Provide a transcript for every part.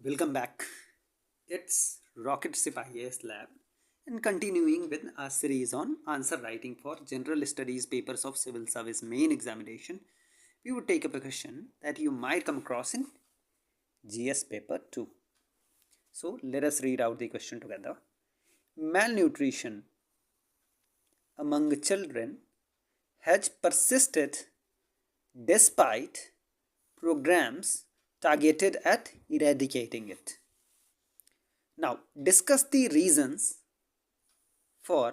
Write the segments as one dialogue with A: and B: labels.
A: Welcome back. It's Rocket Sipahi's lab and continuing with our series on answer writing for general studies papers of civil service main examination. We would take up a question that you might come across in GS paper 2. So let us read out the question together. Malnutrition among children has persisted despite programs targeted at eradicating it. Now, discuss the reasons for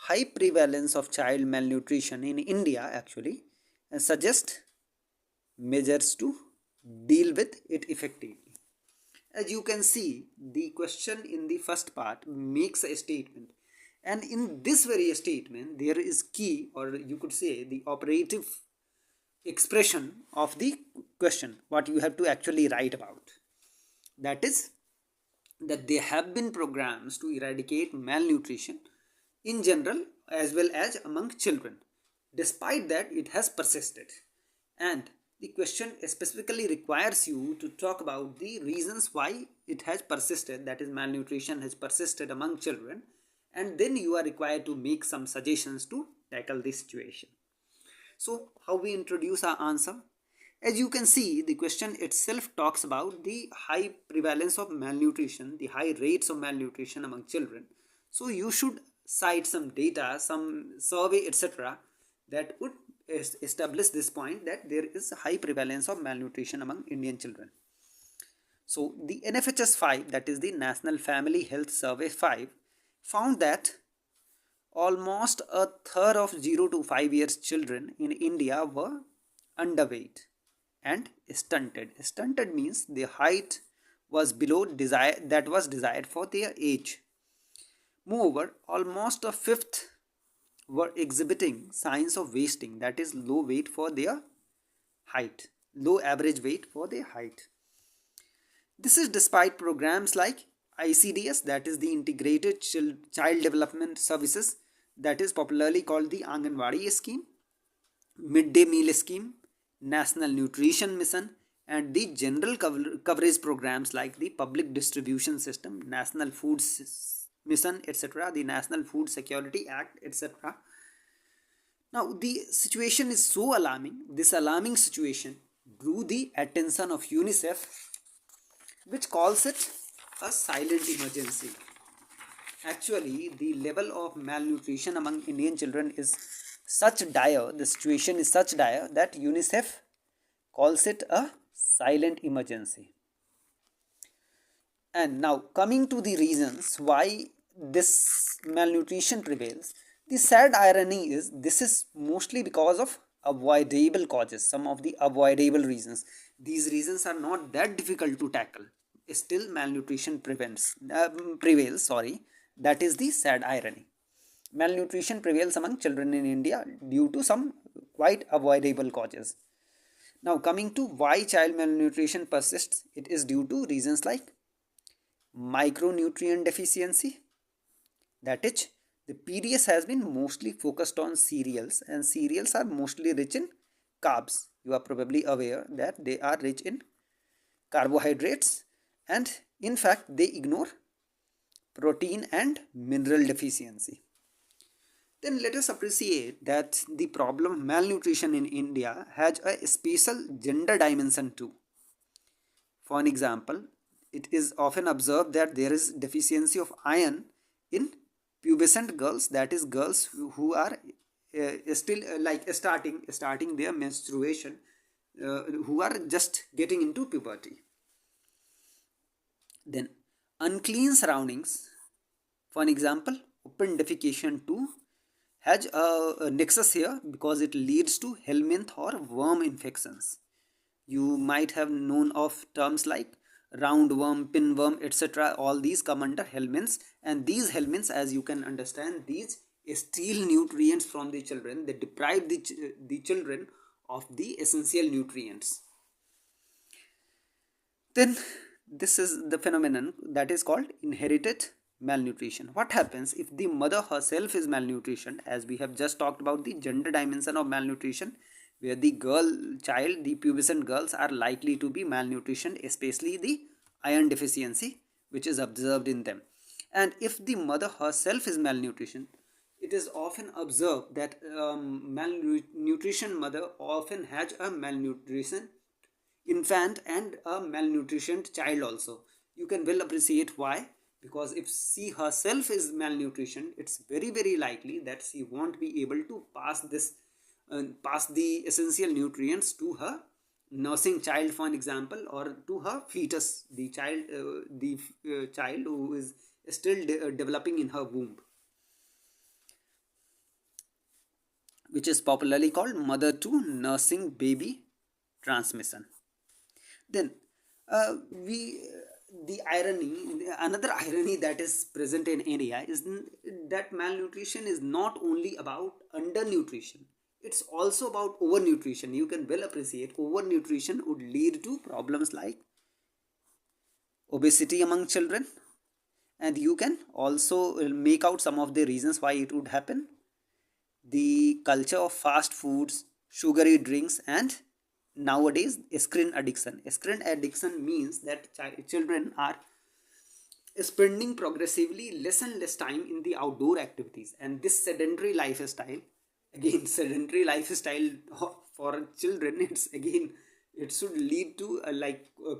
A: high prevalence of child malnutrition in India actually and suggest measures to deal with it effectively. As you can see, the question in the first part makes a statement, and in this very statement there is key, or you could say the operative expression of the question, what you have to actually write about. That is that there have been programs to eradicate malnutrition in general as well as among children. Despite that, it has persisted. And the question specifically requires you to talk about the reasons why it has persisted, that is, malnutrition has persisted among children, and then you are required to make some suggestions to tackle this situation. So, how we introduce our answer? As you can see, the question itself talks about the high prevalence of malnutrition, the high rates of malnutrition among children. So, you should cite some data, some survey, etc. that would establish this point that there is a high prevalence of malnutrition among Indian children. So, the NFHS 5, that is the National Family Health Survey 5, found that almost a third of 0 to 5 years children in India were underweight and stunted. Stunted means the height was below that was desired for their age. Moreover, almost a fifth were exhibiting signs of wasting, that is low weight for their height, low average weight for their height. This is despite programs like ICDS, that is the Integrated Child Development Services, that is popularly called the Anganwadi scheme, Midday Meal Scheme, National Nutrition Mission, and the general coverage programs like the Public Distribution System, National Food Mission, etc., the National Food Security Act, etc. Now, the situation is so alarming. This alarming situation drew the attention of UNICEF, which calls it a silent emergency. Actually, the level of malnutrition among Indian children is such dire, the situation is such dire that UNICEF calls it a silent emergency. And now, coming to the reasons why this malnutrition prevails, the sad irony is this is mostly because of avoidable causes, some of the avoidable reasons. These reasons are not that difficult to tackle. Still, malnutrition prevails. That is the sad irony. Malnutrition prevails among children in India due to some quite avoidable causes. Now, coming to why child malnutrition persists, it is due to reasons like micronutrient deficiency. That is, the PDS has been mostly focused on cereals, and cereals are mostly rich in carbs. You are probably aware that they are rich in carbohydrates, and in fact they ignore protein and mineral deficiency. Then let us appreciate that the problem of malnutrition in India has a special gender dimension too. For an example, it is often observed that there is deficiency of iron in pubescent girls, that is girls who are still starting their menstruation, who are just getting into puberty. Then unclean surroundings, for an example, open defecation too has a nexus here because it leads to helminth or worm infections. You might have known of terms like roundworm, pinworm, etc. All these come under helminths, and these helminths, as you can understand, these steal nutrients from the children. They deprive the children of the essential nutrients. Then this is the phenomenon that is called inherited malnutrition. What happens if the mother herself is malnutrition? As we have just talked about the gender dimension of malnutrition, where the pubescent girls are likely to be malnutrition, especially the iron deficiency which is observed in them. And if the mother herself is malnutrition, it is often observed that malnutrition mother often has a malnutrition infant and a malnutritioned child also. You can well appreciate why, because if she herself is malnutrition, it's very likely that she won't be able to pass the essential nutrients to her nursing child, for an example, or to her fetus, the child who is still developing in her womb, which is popularly called mother to nursing baby transmission. Then we the irony another irony that is present in India is that malnutrition is not only about undernutrition, it's also about overnutrition. You can well appreciate overnutrition would lead to problems like obesity among children, and you can also make out some of the reasons why it would happen. The culture of fast foods, sugary drinks, and nowadays screen addiction. Screen addiction means that children are spending progressively less and less time in the outdoor activities, and this sedentary lifestyle, again sedentary lifestyle for children, it should lead to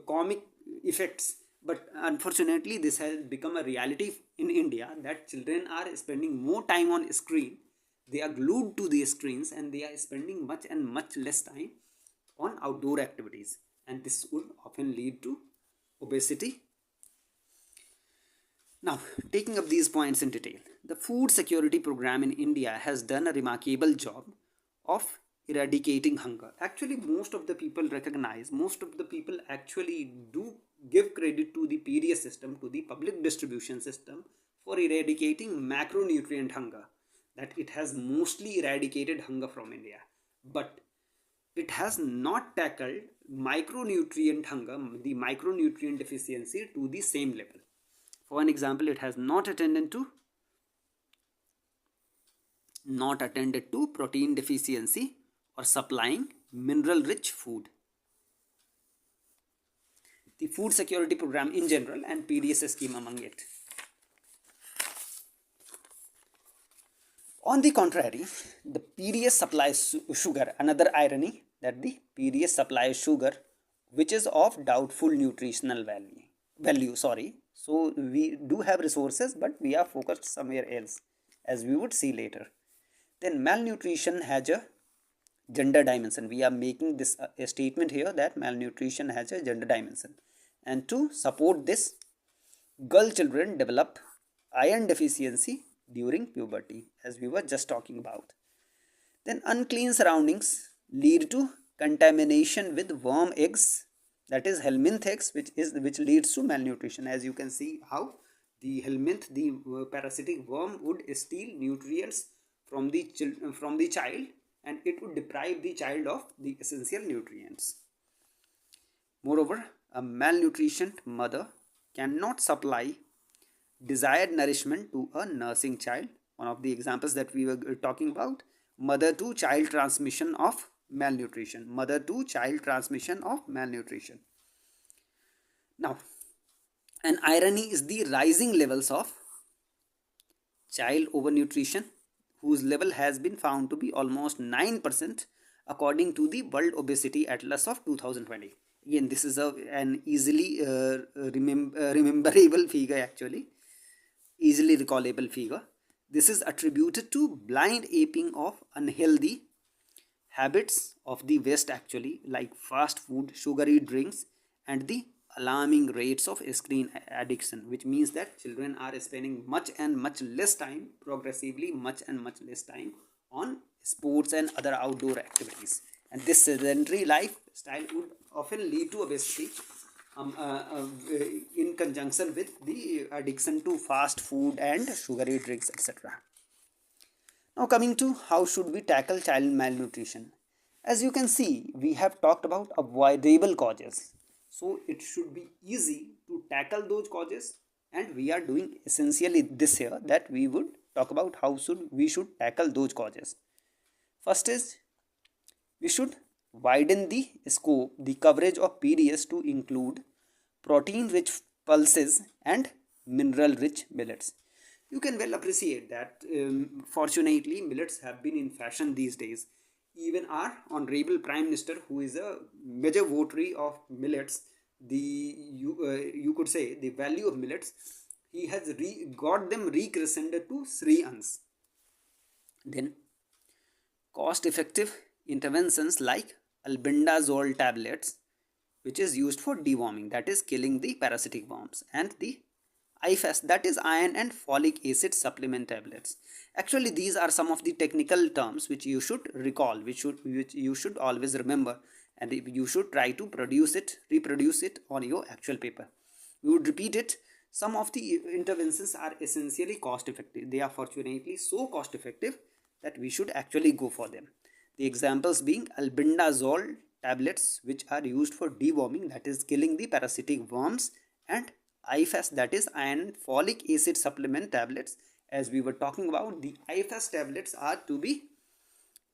A: comic effects, but unfortunately this has become a reality in India that children are spending more time on screen. They are glued to the screens and they are spending much and much less time on outdoor activities, and this would often lead to obesity. Now, taking up these points in detail, the food security program in India has done a remarkable job of eradicating hunger. Actually, most of the people actually do give credit to the PDS system, to the public distribution system, for eradicating macronutrient hunger, that it has mostly eradicated hunger from India. But it has not tackled micronutrient hunger, the micronutrient deficiency, to the same level. For an example, it has not attended to protein deficiency or supplying mineral rich food. The food security program in general and PDS scheme among it. On the contrary, the PDS supplies sugar. Another irony that the PDS supplies sugar which is of doubtful nutritional value. So we do have resources, but we are focused somewhere else, as we would see later. Then malnutrition has a gender dimension. We are making this a statement here that malnutrition has a gender dimension, and to support this, girl children develop iron deficiency during puberty, as we were just talking about. Then unclean surroundings lead to contamination with worm eggs, that is helminth eggs, which leads to malnutrition. As you can see how the helminth, the parasitic worm, would steal nutrients from the child, and it would deprive the child of the essential nutrients. Moreover, a malnutritioned mother cannot supply desired nourishment to a nursing child. One of the examples that we were talking about, mother to child transmission of malnutrition. Now, an irony is the rising levels of child overnutrition, whose level has been found to be almost 9% according to the World Obesity Atlas of 2020. Again, this is an easily rememberable figure, actually, easily recallable figure. This is attributed to blind aping of unhealthy habits of the West, actually, like fast food, sugary drinks, and the alarming rates of screen addiction, which means that children are spending much and much less time, progressively much and much less time, on sports and other outdoor activities. And this sedentary lifestyle would often lead to obesity in conjunction with the addiction to fast food and sugary drinks, etc. Now, coming to how should we tackle child malnutrition. As you can see, we have talked about avoidable causes. So it should be easy to tackle those causes, and we are doing essentially this here, that we would talk about how we should tackle those causes. First is, we should widen the scope, the coverage of PDS to include protein rich pulses and mineral rich millets. You can well appreciate that fortunately millets have been in fashion these days. Even our honorable prime minister, who is a major votary of millets, you could say the value of millets, he has got them rechristened to Sri Ans. Then cost effective interventions like albendazole tablets, which is used for deworming, that is killing the parasitic worms, and the IFAS, that is iron and folic acid supplement tablets. Actually, these are some of the technical terms which you should recall, which you should always remember, and you should try to reproduce it on your actual paper. We would repeat it. Some of the interventions are essentially cost effective. They are fortunately so cost effective that we should actually go for them. The examples being albendazole tablets, which are used for deworming, that is killing the parasitic worms, and IFAS, that is iron folic acid supplement tablets. As we were talking about, the IFAS tablets are to be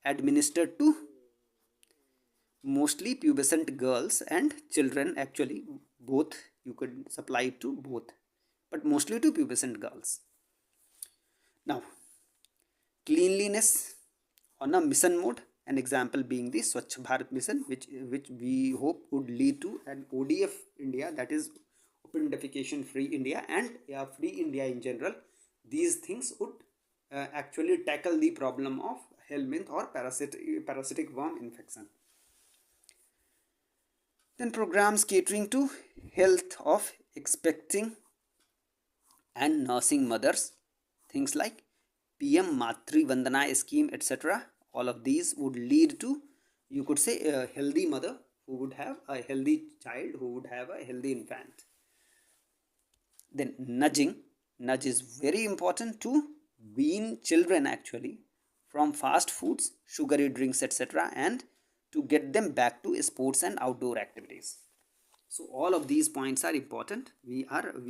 A: administered to mostly pubescent girls and children. Actually, both, you could supply it to both, but mostly to pubescent girls. Now, cleanliness on a mission mode, an example being the Swachh Bharat mission, which we hope would lead to an ODF India, that is open defecation free India, and free India in general. These things would actually tackle the problem of helminth or parasitic worm infection. Then programs catering to health of expecting and nursing mothers, things like PM Matri Vandana scheme, etc. All of these would lead to, you could say, a healthy mother who would have a healthy child, who would have a healthy infant. Then nudging. Nudge is very important to wean children actually from fast foods, sugary drinks, etc. and to get them back to sports and outdoor activities. So all of these points are important. We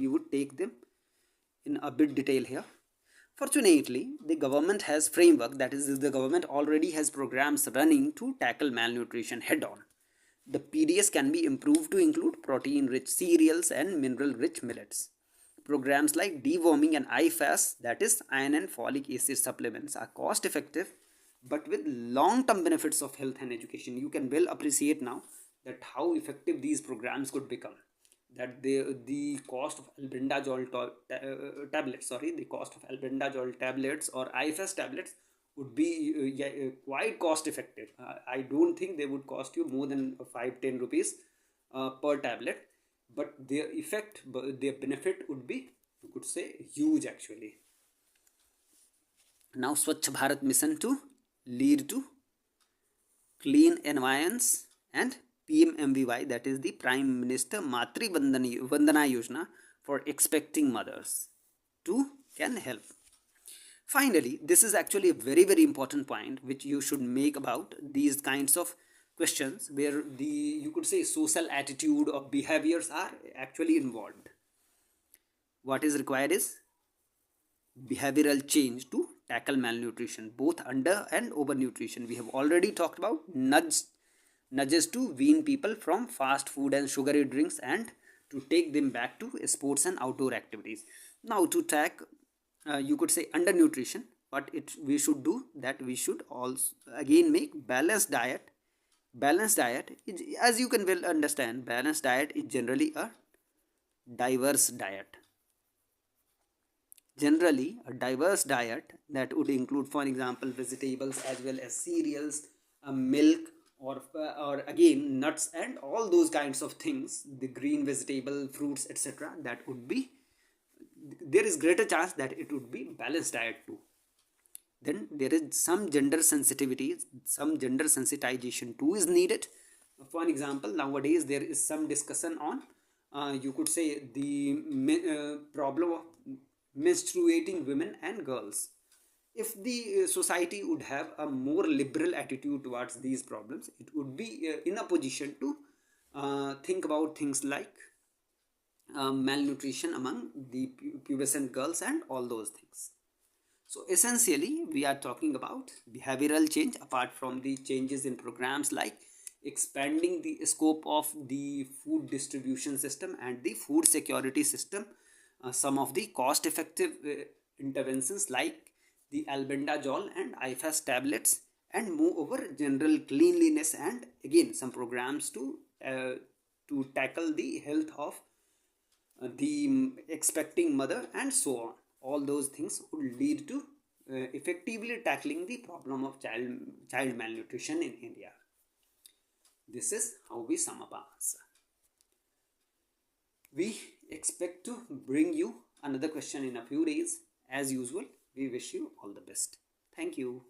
A: would take them in a bit detail here. Fortunately, the government has framework, that is, the government already has programs running to tackle malnutrition head on. The PDS can be improved to include protein rich cereals and mineral rich millets. Programs like deworming and IFAS, that is iron and folic acid supplements, are cost effective but with long term benefits of health and education. You can well appreciate now that how effective these programs could become. That the cost of albendazole tablets, the cost of albendazole tablets or IFAS tablets would be quite cost effective. I don't think they would cost you more than 5-10 rupees per tablet, but their effect, their benefit would be, you could say, huge actually. Now Swachh Bharat mission to lead to clean environments, and PMMVY, that is the Prime Minister Matri Vandana Yojana for expecting mothers, too can help. Finally, this is actually a very very important point which you should make about these kinds of questions, where you could say social attitude or behaviors are actually involved. What is required is behavioral change to tackle malnutrition, both under and over nutrition. We have already talked about nudges to wean people from fast food and sugary drinks and to take them back to sports and outdoor activities. Now to tackle, you could say, undernutrition, what we should do, that we should also again make balanced diet. Balanced diet, as you can well understand, balanced diet is generally a diverse diet. Generally, a diverse diet that would include, for example, vegetables as well as cereals, milk, or again nuts and all those kinds of things, the green vegetable, fruits, etc. That would be, there is greater chance that it would be balanced diet too. Then there is some gender sensitivity, some gender sensitization too is needed. For example, nowadays there is some discussion on, you could say, the problem of menstruating women and girls. If the society would have a more liberal attitude towards these problems, it would be in a position to think about things like malnutrition among the pubescent girls and all those things. So essentially we are talking about behavioral change apart from the changes in programs like expanding the scope of the food distribution system and the food security system, some of the cost effective interventions like the albendazole and IFAS tablets, and moreover general cleanliness, and again some programs to tackle the health of the expecting mother and so on. All those things would lead to effectively tackling the problem of child malnutrition in India. This is how we sum up our answer. We expect to bring you another question in a few days. As usual, we wish you all the best. Thank you.